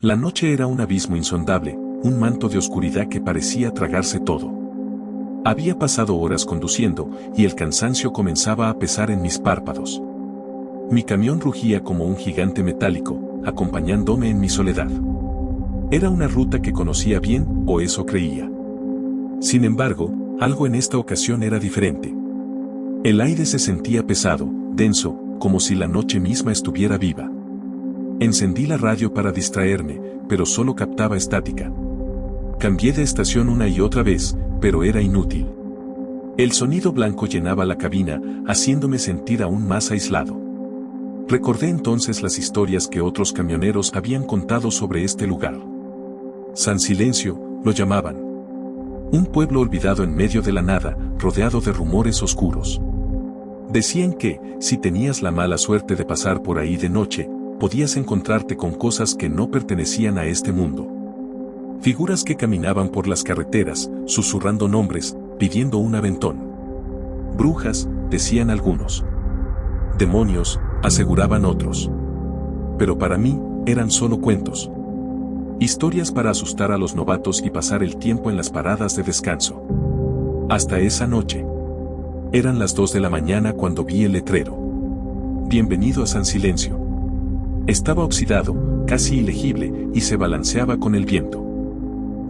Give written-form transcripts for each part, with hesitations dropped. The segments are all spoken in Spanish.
La noche era un abismo insondable, un manto de oscuridad que parecía tragarse todo. Había pasado horas conduciendo, y el cansancio comenzaba a pesar en mis párpados. Mi camión rugía como un gigante metálico, acompañándome en mi soledad. Era una ruta que conocía bien, o eso creía. Sin embargo, algo en esta ocasión era diferente. El aire se sentía pesado, denso, como si la noche misma estuviera viva. Encendí la radio para distraerme, pero solo captaba estática. Cambié de estación una y otra vez, pero era inútil. El sonido blanco llenaba la cabina, haciéndome sentir aún más aislado. Recordé entonces las historias que otros camioneros habían contado sobre este lugar. San Silencio, lo llamaban. Un pueblo olvidado en medio de la nada, rodeado de rumores oscuros. Decían que, si tenías la mala suerte de pasar por ahí de noche, podías encontrarte con cosas que no pertenecían a este mundo. Figuras que caminaban por las carreteras, susurrando nombres, pidiendo un aventón. Brujas, decían algunos. Demonios, aseguraban otros. Pero para mí, eran solo cuentos. Historias para asustar a los novatos y pasar el tiempo en las paradas de descanso. Hasta esa noche. Eran las 2 de la mañana cuando vi el letrero. Bienvenido a San Silencio. Estaba oxidado, casi ilegible, y se balanceaba con el viento.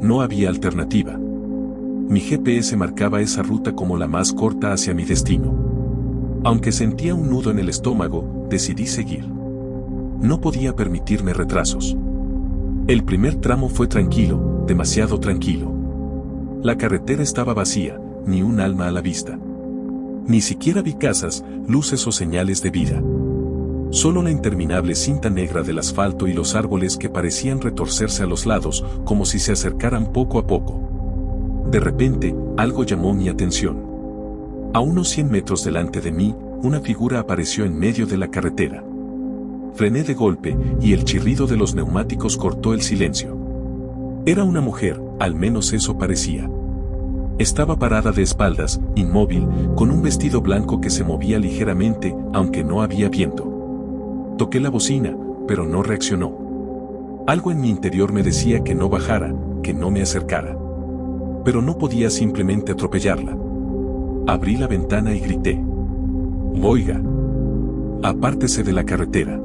No había alternativa. Mi GPS marcaba esa ruta como la más corta hacia mi destino. Aunque sentía un nudo en el estómago, decidí seguir. No podía permitirme retrasos. El primer tramo fue tranquilo, demasiado tranquilo. La carretera estaba vacía, ni un alma a la vista. Ni siquiera vi casas, luces o señales de vida. Solo la interminable cinta negra del asfalto y los árboles que parecían retorcerse a los lados, como si se acercaran poco a poco. De repente, algo llamó mi atención. A unos 100 metros delante de mí, una figura apareció en medio de la carretera. Frené de golpe, y el chirrido de los neumáticos cortó el silencio. Era una mujer, al menos eso parecía. Estaba parada de espaldas, inmóvil, con un vestido blanco que se movía ligeramente, aunque no había viento. Toqué la bocina, pero no reaccionó. Algo en mi interior me decía que no bajara, que no me acercara. Pero no podía simplemente atropellarla. Abrí la ventana y grité. Oiga, apártese de la carretera.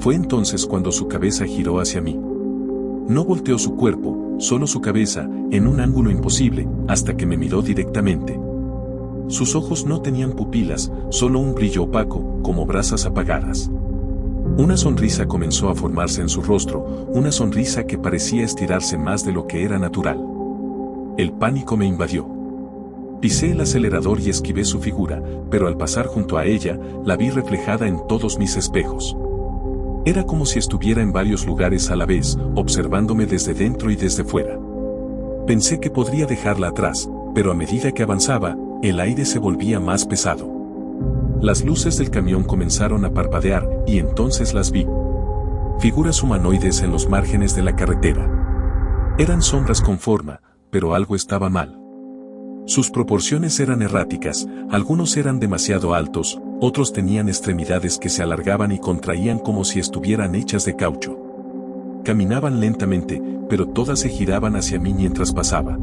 Fue entonces cuando su cabeza giró hacia mí. No volteó su cuerpo, solo su cabeza, en un ángulo imposible, hasta que me miró directamente. Sus ojos no tenían pupilas, solo un brillo opaco, como brasas apagadas. Una sonrisa comenzó a formarse en su rostro, una sonrisa que parecía estirarse más de lo que era natural. El pánico me invadió. Pisé el acelerador y esquivé su figura, pero al pasar junto a ella, la vi reflejada en todos mis espejos. Era como si estuviera en varios lugares a la vez, observándome desde dentro y desde fuera. Pensé que podría dejarla atrás, pero a medida que avanzaba, el aire se volvía más pesado. Las luces del camión comenzaron a parpadear, y entonces las vi. Figuras humanoides en los márgenes de la carretera. Eran sombras con forma, pero algo estaba mal. Sus proporciones eran erráticas, algunos eran demasiado altos, otros tenían extremidades que se alargaban y contraían como si estuvieran hechas de caucho. Caminaban lentamente, pero todas se giraban hacia mí mientras pasaba.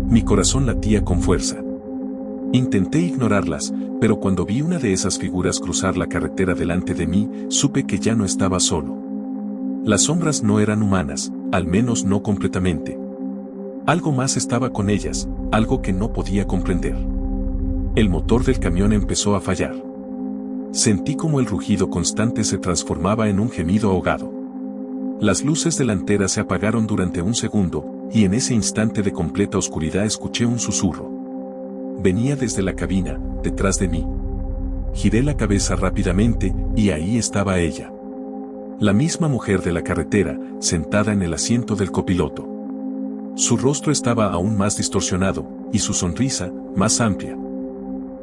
Mi corazón latía con fuerza. Intenté ignorarlas, pero cuando vi una de esas figuras cruzar la carretera delante de mí, supe que ya no estaba solo. Las sombras no eran humanas, al menos no completamente. Algo más estaba con ellas, algo que no podía comprender. El motor del camión empezó a fallar. Sentí como el rugido constante se transformaba en un gemido ahogado. Las luces delanteras se apagaron durante un segundo, y en ese instante de completa oscuridad escuché un susurro. Venía desde la cabina, detrás de mí. Giré la cabeza rápidamente, y ahí estaba ella. La misma mujer de la carretera, sentada en el asiento del copiloto. Su rostro estaba aún más distorsionado, y su sonrisa, más amplia.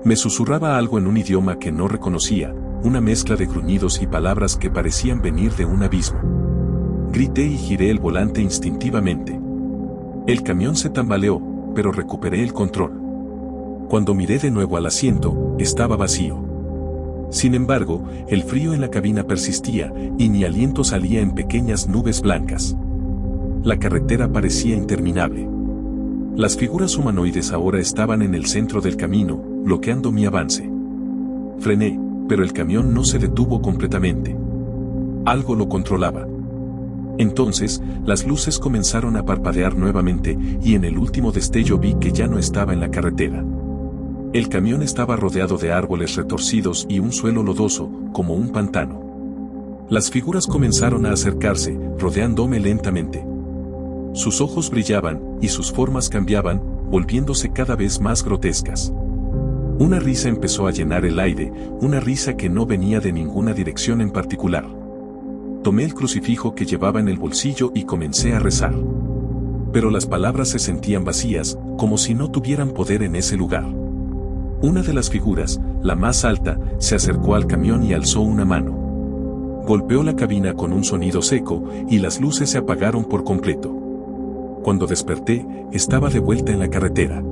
Me susurraba algo en un idioma que no reconocía, una mezcla de gruñidos y palabras que parecían venir de un abismo. Grité y giré el volante instintivamente. El camión se tambaleó, pero recuperé el control. Cuando miré de nuevo al asiento, estaba vacío. Sin embargo, el frío en la cabina persistía, y mi aliento salía en pequeñas nubes blancas. La carretera parecía interminable. Las figuras humanoides ahora estaban en el centro del camino, bloqueando mi avance. Frené, pero el camión no se detuvo completamente. Algo lo controlaba. Entonces, las luces comenzaron a parpadear nuevamente, y en el último destello vi que ya no estaba en la carretera. El camión estaba rodeado de árboles retorcidos y un suelo lodoso, como un pantano. Las figuras comenzaron a acercarse, rodeándome lentamente. Sus ojos brillaban, y sus formas cambiaban, volviéndose cada vez más grotescas. Una risa empezó a llenar el aire, una risa que no venía de ninguna dirección en particular. Tomé el crucifijo que llevaba en el bolsillo y comencé a rezar. Pero las palabras se sentían vacías, como si no tuvieran poder en ese lugar. Una de las figuras, la más alta, se acercó al camión y alzó una mano. Golpeó la cabina con un sonido seco, y las luces se apagaron por completo. Cuando desperté, estaba de vuelta en la carretera.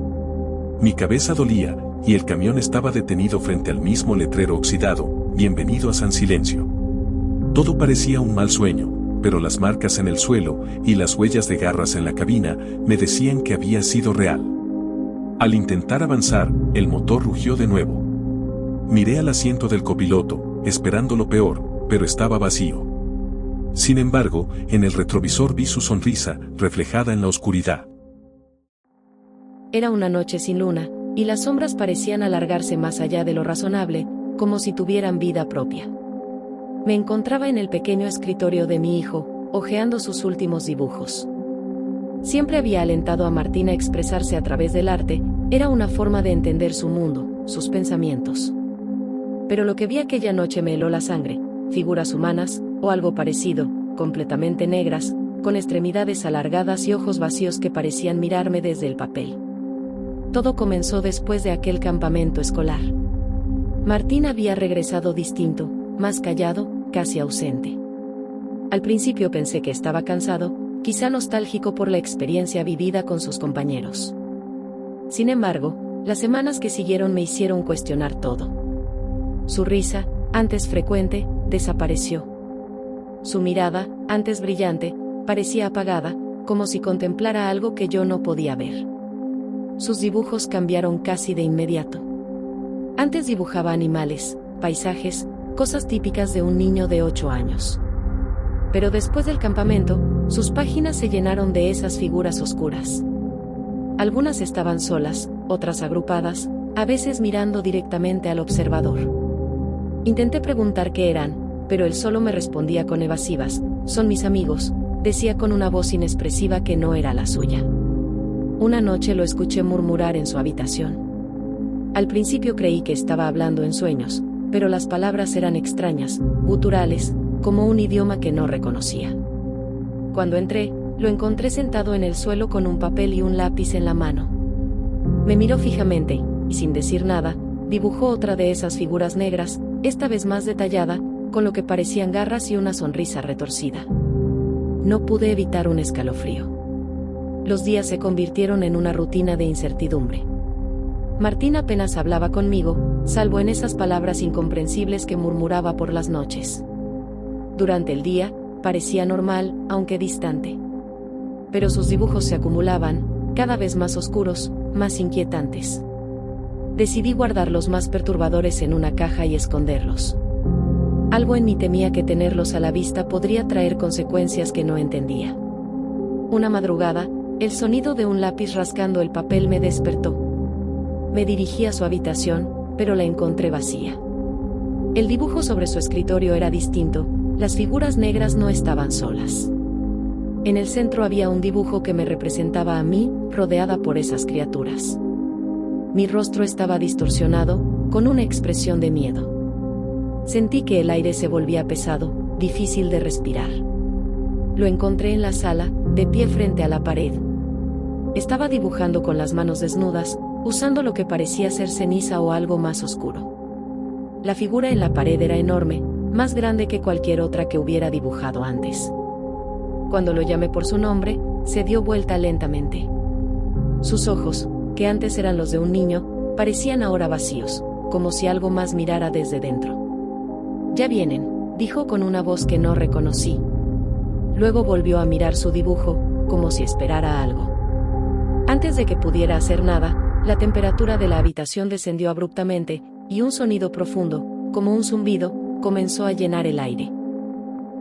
Mi cabeza dolía, y el camión estaba detenido frente al mismo letrero oxidado: "Bienvenido a San Silencio". Todo parecía un mal sueño, pero las marcas en el suelo, y las huellas de garras en la cabina, me decían que había sido real. Al intentar avanzar, el motor rugió de nuevo. Miré al asiento del copiloto, esperando lo peor, pero estaba vacío. Sin embargo, en el retrovisor vi su sonrisa, reflejada en la oscuridad. Era una noche sin luna, y las sombras parecían alargarse más allá de lo razonable, como si tuvieran vida propia. Me encontraba en el pequeño escritorio de mi hijo, hojeando sus últimos dibujos. Siempre había alentado a Martín a expresarse a través del arte, era una forma de entender su mundo, sus pensamientos. Pero lo que vi aquella noche me heló la sangre: figuras humanas, o algo parecido, completamente negras, con extremidades alargadas y ojos vacíos que parecían mirarme desde el papel. Todo comenzó después de aquel campamento escolar. Martín había regresado distinto, más callado, casi ausente. Al principio pensé que estaba cansado, quizá nostálgico por la experiencia vivida con sus compañeros. Sin embargo, las semanas que siguieron me hicieron cuestionar todo. Su risa, antes frecuente, desapareció. Su mirada, antes brillante, parecía apagada, como si contemplara algo que yo no podía ver. Sus dibujos cambiaron casi de inmediato. Antes dibujaba animales, paisajes, cosas típicas de un niño de 8 años. Pero después del campamento, sus páginas se llenaron de esas figuras oscuras. Algunas estaban solas, otras agrupadas, a veces mirando directamente al observador. Intenté preguntar qué eran, pero él solo me respondía con evasivas: "Son mis amigos", decía con una voz inexpresiva que no era la suya. Una noche lo escuché murmurar en su habitación. Al principio creí que estaba hablando en sueños, pero las palabras eran extrañas, guturales, como un idioma que no reconocía. Cuando entré, lo encontré sentado en el suelo con un papel y un lápiz en la mano. Me miró fijamente, y sin decir nada, dibujó otra de esas figuras negras, esta vez más detallada, con lo que parecían garras y una sonrisa retorcida. No pude evitar un escalofrío. Los días se convirtieron en una rutina de incertidumbre. Martín apenas hablaba conmigo, salvo en esas palabras incomprensibles que murmuraba por las noches. Durante el día, parecía normal, aunque distante. Pero sus dibujos se acumulaban, cada vez más oscuros, más inquietantes. Decidí guardar los más perturbadores en una caja y esconderlos. Algo en mí temía que tenerlos a la vista podría traer consecuencias que no entendía. Una madrugada, el sonido de un lápiz rascando el papel me despertó. Me dirigí a su habitación, pero la encontré vacía. El dibujo sobre su escritorio era distinto, las figuras negras no estaban solas. En el centro había un dibujo que me representaba a mí, rodeada por esas criaturas. Mi rostro estaba distorsionado, con una expresión de miedo. Sentí que el aire se volvía pesado, difícil de respirar. Lo encontré en la sala, de pie frente a la pared. Estaba dibujando con las manos desnudas, usando lo que parecía ser ceniza o algo más oscuro. La figura en la pared era enorme, más grande que cualquier otra que hubiera dibujado antes. Cuando lo llamé por su nombre, se dio vuelta lentamente. Sus ojos, que antes eran los de un niño, parecían ahora vacíos, como si algo más mirara desde dentro. Ya vienen, dijo con una voz que no reconocí. Luego volvió a mirar su dibujo, como si esperara algo. Antes de que pudiera hacer nada, la temperatura de la habitación descendió abruptamente, y un sonido profundo, como un zumbido, comenzó a llenar el aire.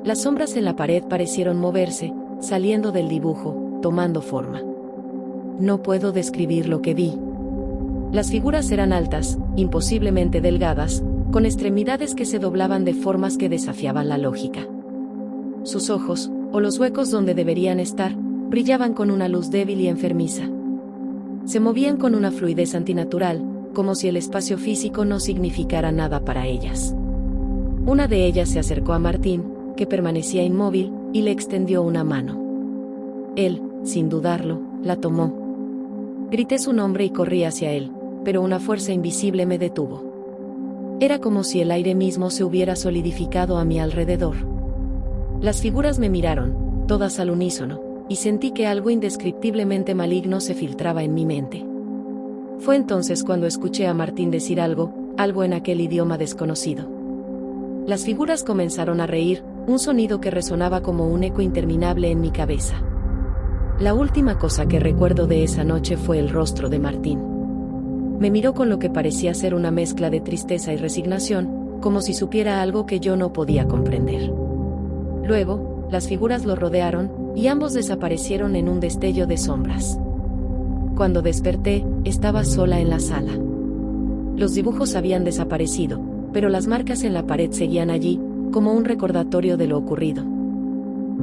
Las sombras en la pared parecieron moverse, saliendo del dibujo, tomando forma. No puedo describir lo que vi. Las figuras eran altas, imposiblemente delgadas, con extremidades que se doblaban de formas que desafiaban la lógica. Sus ojos, o los huecos donde deberían estar, brillaban con una luz débil y enfermiza. Se movían con una fluidez antinatural, como si el espacio físico no significara nada para ellas. Una de ellas se acercó a Martín, que permanecía inmóvil, y le extendió una mano. Él, sin dudarlo, la tomó. Grité su nombre y corrí hacia él, pero una fuerza invisible me detuvo. Era como si el aire mismo se hubiera solidificado a mi alrededor. Las figuras me miraron, todas al unísono, y sentí que algo indescriptiblemente maligno se filtraba en mi mente. Fue entonces cuando escuché a Martín decir algo en aquel idioma desconocido. Las figuras comenzaron a reír, un sonido que resonaba como un eco interminable en mi cabeza. La última cosa que recuerdo de esa noche fue el rostro de Martín. Me miró con lo que parecía ser una mezcla de tristeza y resignación, como si supiera algo que yo no podía comprender. Luego, las figuras lo rodearon, y ambos desaparecieron en un destello de sombras. Cuando desperté, estaba sola en la sala. Los dibujos habían desaparecido, pero las marcas en la pared seguían allí, como un recordatorio de lo ocurrido.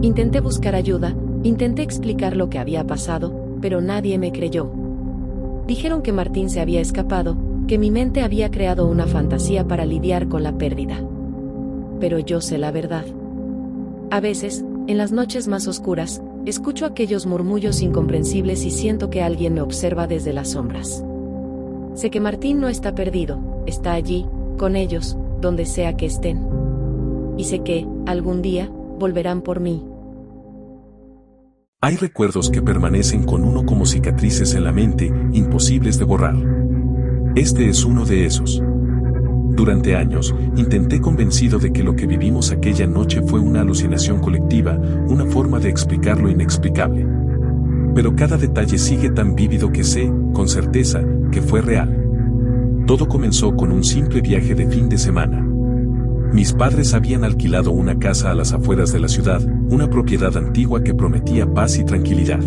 Intenté buscar ayuda, intenté explicar lo que había pasado, pero nadie me creyó. Dijeron que Martín se había escapado, que mi mente había creado una fantasía para lidiar con la pérdida. Pero yo sé la verdad. A veces, en las noches más oscuras, escucho aquellos murmullos incomprensibles y siento que alguien me observa desde las sombras. Sé que Martín no está perdido, está allí, con ellos, donde sea que estén. Y sé que, algún día, volverán por mí. Hay recuerdos que permanecen con uno como cicatrices en la mente, imposibles de borrar. Este es uno de esos. Durante años, intenté convencido de que lo que vivimos aquella noche fue una alucinación colectiva, una forma de explicar lo inexplicable. Pero cada detalle sigue tan vívido que sé, con certeza, que fue real. Todo comenzó con un simple viaje de fin de semana. Mis padres habían alquilado una casa a las afueras de la ciudad, una propiedad antigua que prometía paz y tranquilidad.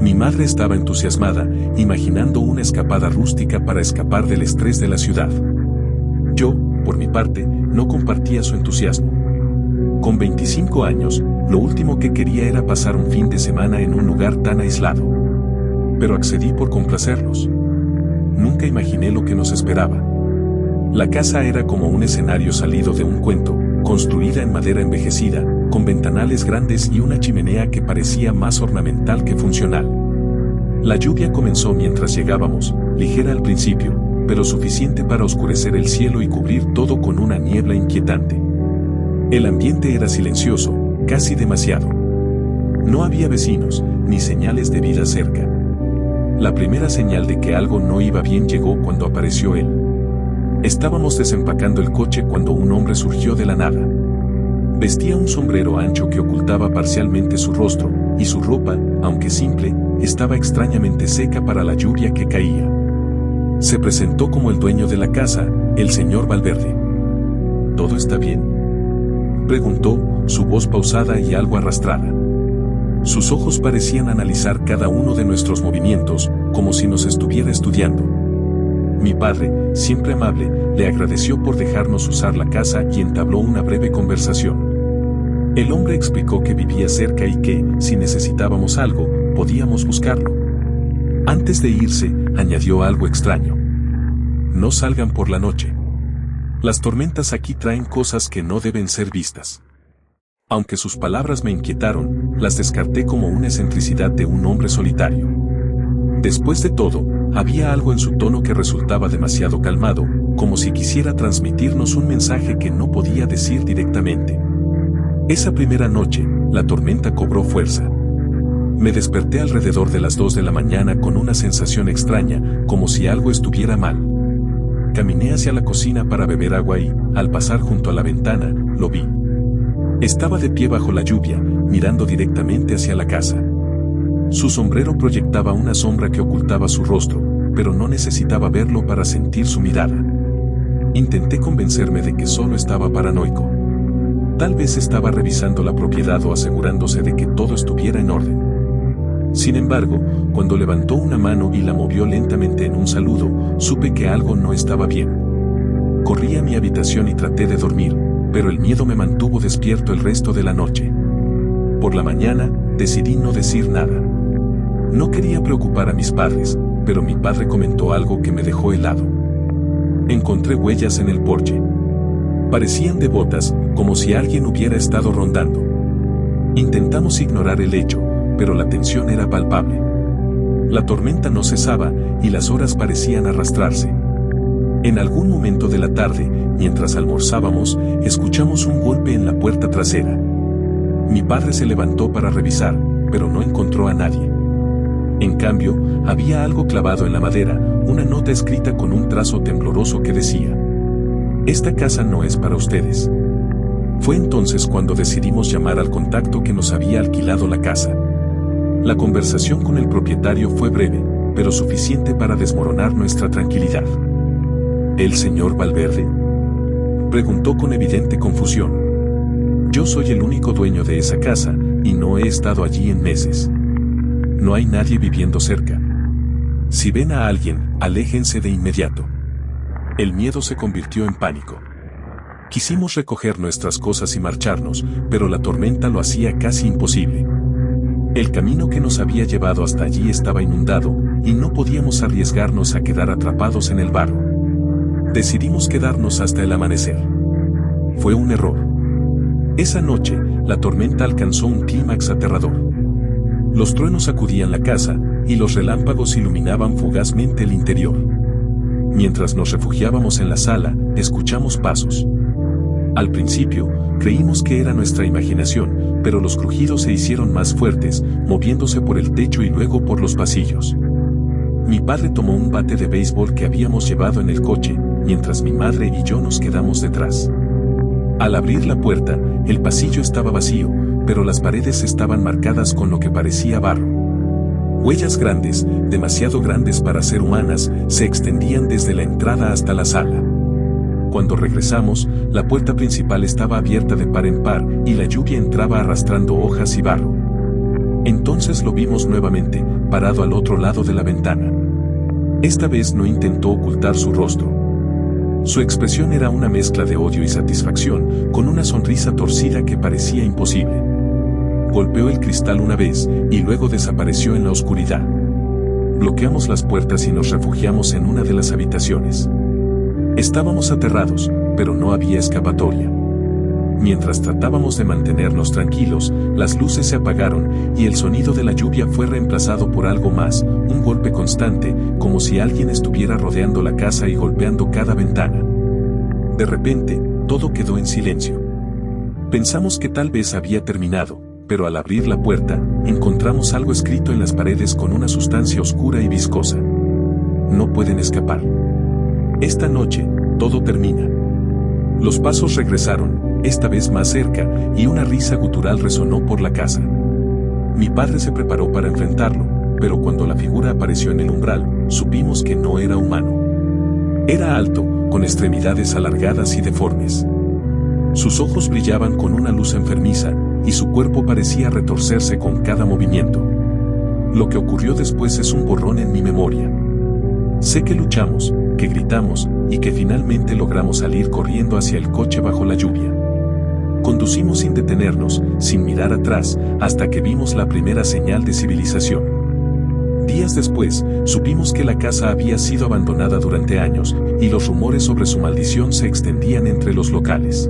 Mi madre estaba entusiasmada, imaginando una escapada rústica para escapar del estrés de la ciudad. Yo, por mi parte, no compartía su entusiasmo. Con 25 años, lo último que quería era pasar un fin de semana en un lugar tan aislado. Pero accedí por complacerlos. Nunca imaginé lo que nos esperaba. La casa era como un escenario salido de un cuento, construida en madera envejecida, con ventanales grandes y una chimenea que parecía más ornamental que funcional. La lluvia comenzó mientras llegábamos, ligera al principio, pero suficiente para oscurecer el cielo y cubrir todo con una niebla inquietante. El ambiente era silencioso, casi demasiado. No había vecinos, ni señales de vida cerca. La primera señal de que algo no iba bien llegó cuando apareció él. Estábamos desempacando el coche cuando un hombre surgió de la nada. Vestía un sombrero ancho que ocultaba parcialmente su rostro, y su ropa, aunque simple, estaba extrañamente seca para la lluvia que caía. Se presentó como el dueño de la casa, el señor Valverde. ¿Todo está bien?, preguntó, su voz pausada y algo arrastrada. Sus ojos parecían analizar cada uno de nuestros movimientos, como si nos estuviera estudiando. Mi padre, siempre amable, le agradeció por dejarnos usar la casa y entabló una breve conversación. El hombre explicó que vivía cerca y que, si necesitábamos algo, podíamos buscarlo. Antes de irse, añadió algo extraño. No salgan por la noche. Las tormentas aquí traen cosas que no deben ser vistas. Aunque sus palabras me inquietaron, las descarté como una excentricidad de un hombre solitario. Después de todo, había algo en su tono que resultaba demasiado calmado, como si quisiera transmitirnos un mensaje que no podía decir directamente. Esa primera noche, la tormenta cobró fuerza. Me desperté alrededor de las 2 de la mañana con una sensación extraña, como si algo estuviera mal. Caminé hacia la cocina para beber agua y, al pasar junto a la ventana, lo vi. Estaba de pie bajo la lluvia, mirando directamente hacia la casa. Su sombrero proyectaba una sombra que ocultaba su rostro, pero no necesitaba verlo para sentir su mirada. Intenté convencerme de que solo estaba paranoico. Tal vez estaba revisando la propiedad o asegurándose de que todo estuviera en orden. Sin embargo, cuando levantó una mano y la movió lentamente en un saludo, supe que algo no estaba bien. Corrí a mi habitación y traté de dormir, pero el miedo me mantuvo despierto el resto de la noche. Por la mañana, decidí no decir nada. No quería preocupar a mis padres, pero mi padre comentó algo que me dejó helado. Encontré huellas en el porche. Parecían de botas, como si alguien hubiera estado rondando. Intentamos ignorar el hecho, pero la tensión era palpable. La tormenta no cesaba, y las horas parecían arrastrarse. En algún momento de la tarde, mientras almorzábamos, escuchamos un golpe en la puerta trasera. Mi padre se levantó para revisar, pero no encontró a nadie. En cambio, había algo clavado en la madera, una nota escrita con un trazo tembloroso que decía: "Esta casa no es para ustedes". Fue entonces cuando decidimos llamar al contacto que nos había alquilado la casa. La conversación con el propietario fue breve, pero suficiente para desmoronar nuestra tranquilidad. ¿El señor Valverde?, preguntó con evidente confusión. Yo soy el único dueño de esa casa, y no he estado allí en meses. No hay nadie viviendo cerca. Si ven a alguien, aléjense de inmediato. El miedo se convirtió en pánico. Quisimos recoger nuestras cosas y marcharnos, pero la tormenta lo hacía casi imposible. El camino que nos había llevado hasta allí estaba inundado, y no podíamos arriesgarnos a quedar atrapados en el barro. Decidimos quedarnos hasta el amanecer. Fue un error. Esa noche, la tormenta alcanzó un clímax aterrador. Los truenos sacudían la casa, y los relámpagos iluminaban fugazmente el interior. Mientras nos refugiábamos en la sala, escuchamos pasos. Al principio, creímos que era nuestra imaginación, pero los crujidos se hicieron más fuertes, moviéndose por el techo y luego por los pasillos. Mi padre tomó un bate de béisbol que habíamos llevado en el coche, mientras mi madre y yo nos quedamos detrás. Al abrir la puerta, el pasillo estaba vacío, pero las paredes estaban marcadas con lo que parecía barro. Huellas grandes, demasiado grandes para ser humanas, se extendían desde la entrada hasta la sala. Cuando regresamos, la puerta principal estaba abierta de par en par, y la lluvia entraba arrastrando hojas y barro. Entonces lo vimos nuevamente, parado al otro lado de la ventana. Esta vez no intentó ocultar su rostro. Su expresión era una mezcla de odio y satisfacción, con una sonrisa torcida que parecía imposible. Golpeó el cristal una vez, y luego desapareció en la oscuridad. Bloqueamos las puertas y nos refugiamos en una de las habitaciones. Estábamos aterrados, pero no había escapatoria. Mientras tratábamos de mantenernos tranquilos, las luces se apagaron, y el sonido de la lluvia fue reemplazado por algo más, un golpe constante, como si alguien estuviera rodeando la casa y golpeando cada ventana. De repente, todo quedó en silencio. Pensamos que tal vez había terminado, pero al abrir la puerta, encontramos algo escrito en las paredes con una sustancia oscura y viscosa. No pueden escapar. Esta noche, todo termina. Los pasos regresaron, esta vez más cerca, y una risa gutural resonó por la casa. Mi padre se preparó para enfrentarlo, pero cuando la figura apareció en el umbral, supimos que no era humano. Era alto, con extremidades alargadas y deformes. Sus ojos brillaban con una luz enfermiza, y su cuerpo parecía retorcerse con cada movimiento. Lo que ocurrió después es un borrón en mi memoria. Sé que luchamos, que gritamos, y que finalmente logramos salir corriendo hacia el coche bajo la lluvia. Conducimos sin detenernos, sin mirar atrás, hasta que vimos la primera señal de civilización. Días después, supimos que la casa había sido abandonada durante años, y los rumores sobre su maldición se extendían entre los locales.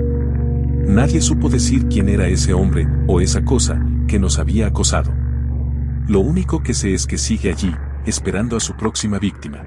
Nadie supo decir quién era ese hombre, o esa cosa, que nos había acosado. Lo único que sé es que sigue allí, esperando a su próxima víctima.